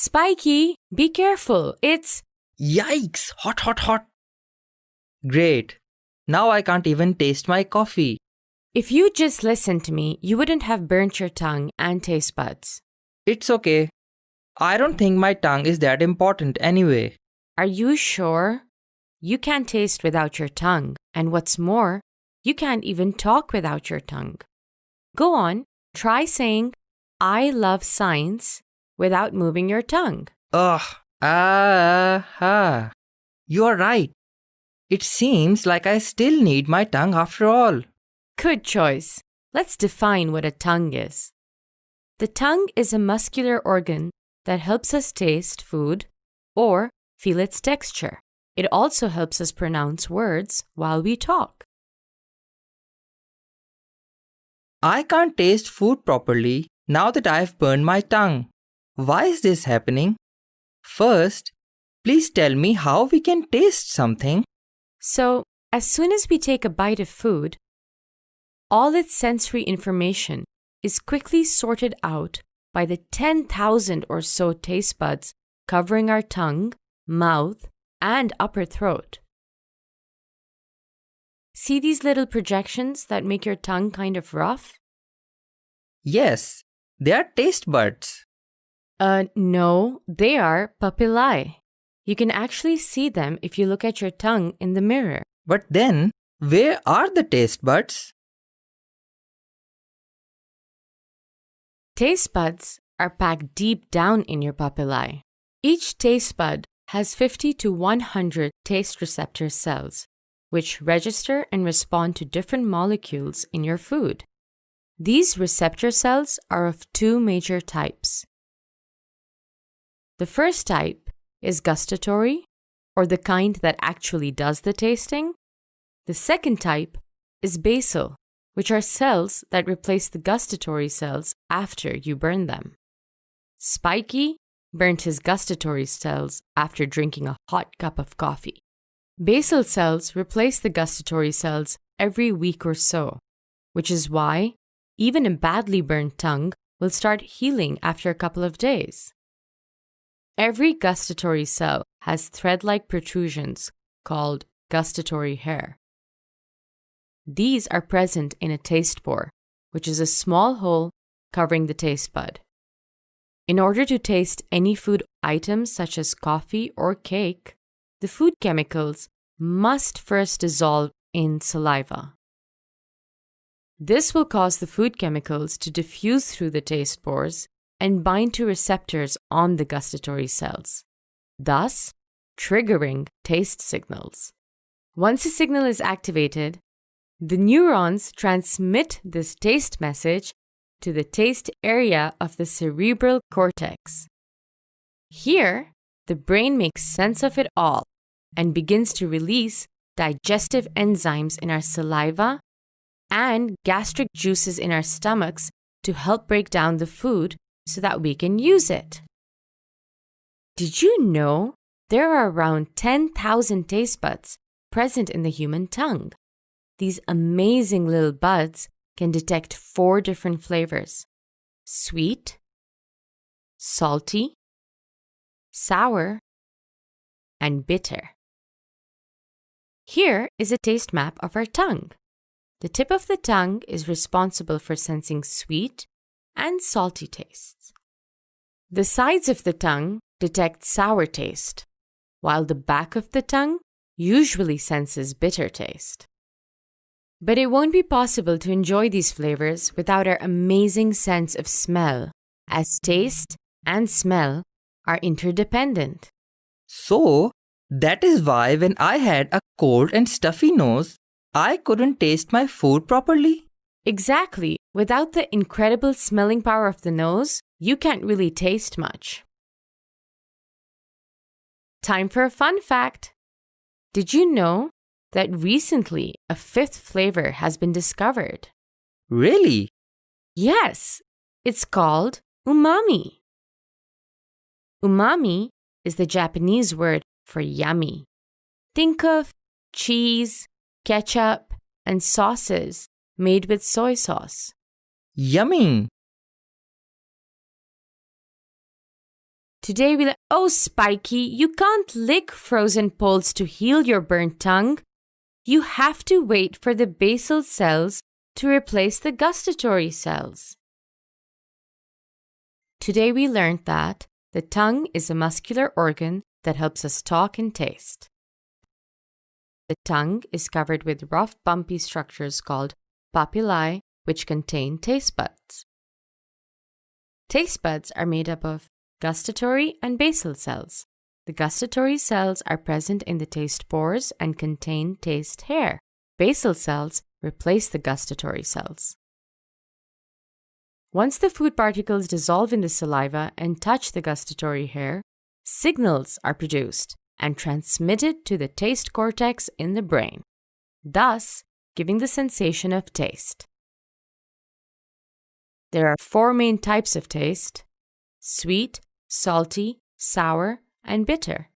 Spiky, be careful. It's... Yikes! Hot, hot, hot! Great. Now I can't even taste my coffee. If you just listened to me, you wouldn't have burnt your tongue and taste buds. It's okay. I don't think my tongue is that important anyway. Are you sure? You can't taste without your tongue, and what's more, you can't even talk without your tongue. Go on, try saying, I love science, without moving your tongue. Ugh. You're right. It seems like I still need my tongue after all. Good choice. Let's define what a tongue is. The tongue is a muscular organ that helps us taste food or feel its texture. It also helps us pronounce words while we talk. I can't taste food properly now that I've burned my tongue. Why is this happening? First, please tell me how we can taste something. So, as soon as we take a bite of food, all its sensory information is quickly sorted out by the 10,000 or so taste buds covering our tongue, mouth, and upper throat. See these little projections that make your tongue kind of rough? Yes, they are taste buds. No, they are papillae. You can actually see them if you look at your tongue in the mirror. But then, where are the taste buds? Taste buds are packed deep down in your papillae. Each taste bud has 50 to 100 taste receptor cells, which register and respond to different molecules in your food. These receptor cells are of two major types. The first type is gustatory, or the kind that actually does the tasting. The second type is basal, which are cells that replace the gustatory cells after you burn them. Spiky burnt his gustatory cells after drinking a hot cup of coffee. Basal cells replace the gustatory cells every week or so, which is why even a badly burned tongue will start healing after a couple of days. Every gustatory cell has thread-like protrusions called gustatory hair. These are present in a taste pore, which is a small hole covering the taste bud. In order to taste any food items such as coffee or cake, the food chemicals must first dissolve in saliva. This will cause the food chemicals to diffuse through the taste pores and bind to receptors on the gustatory cells, thus triggering taste signals. Once a signal is activated, the neurons transmit this taste message to the taste area of the cerebral cortex. Here, the brain makes sense of it all and begins to release digestive enzymes in our saliva and gastric juices in our stomachs to help break down the food so that we can use it. Did you know there are around 10,000 taste buds present in the human tongue? These amazing little buds can detect 4 different flavors: sweet, salty, sour, and bitter. Here is a taste map of our tongue. The tip of the tongue is responsible for sensing sweet and salty tastes. The sides of the tongue detect sour taste, while the back of the tongue usually senses bitter taste. But it won't be possible to enjoy these flavors without our amazing sense of smell, as taste and smell are interdependent. So, that is why when I had a cold and stuffy nose, I couldn't taste my food properly? Exactly. Without the incredible smelling power of the nose, you can't really taste much. Time for a fun fact. Did you know that recently a 5th flavor has been discovered? Really? Yes, it's called umami. Umami is the Japanese word for yummy. Think of cheese, ketchup, and sauces made with soy sauce. Yummy! Today we oh, Spiky, you can't lick frozen poles to heal your burnt tongue. You have to wait for the basal cells to replace the gustatory cells. Today we learned that the tongue is a muscular organ that helps us talk and taste. The tongue is covered with rough, bumpy structures called papillae, which contain taste buds. Taste buds are made up of gustatory and basal cells. The gustatory cells are present in the taste pores and contain taste hair. Basal cells replace the gustatory cells. Once the food particles dissolve in the saliva and touch the gustatory hair, signals are produced and transmitted to the taste cortex in the brain, thus giving the sensation of taste. There are 4 main types of taste: sweet, salty, sour, and bitter.